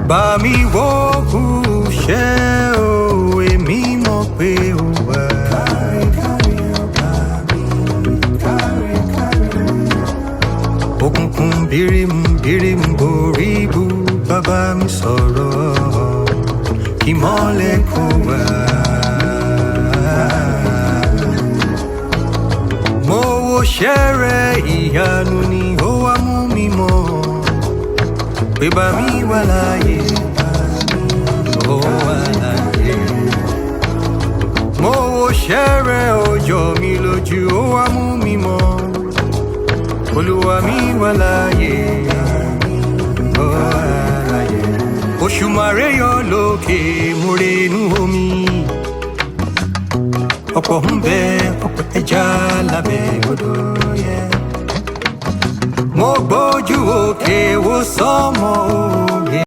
bami wo ku she o èmi mọ̀ pé o wà. Òkùnkùn birim birim borí bu bàbá mi sọ̀rọ̀ kí mọ́lẹ̀ kó wá. Mo wo ṣẹ́rẹ̀ ìyanu ni ó wá mú mi mọ̀ pé bá mi wà láàyè, ó wà láàyè. Mo wo ṣẹ́rẹ̀ ó jọ mi lójú, ó wá mú mi mọ̀ Olúwa mi wà láàyè, ó wà láàyè. Òṣùmàrè yọ lókè, mo renú omi. Ọ̀pọ̀ ń bẹ, ọ̀pọ̀ ẹja lábẹ́ odò yẹ. Mo gbójú òkè wo sánmọ̀ òye.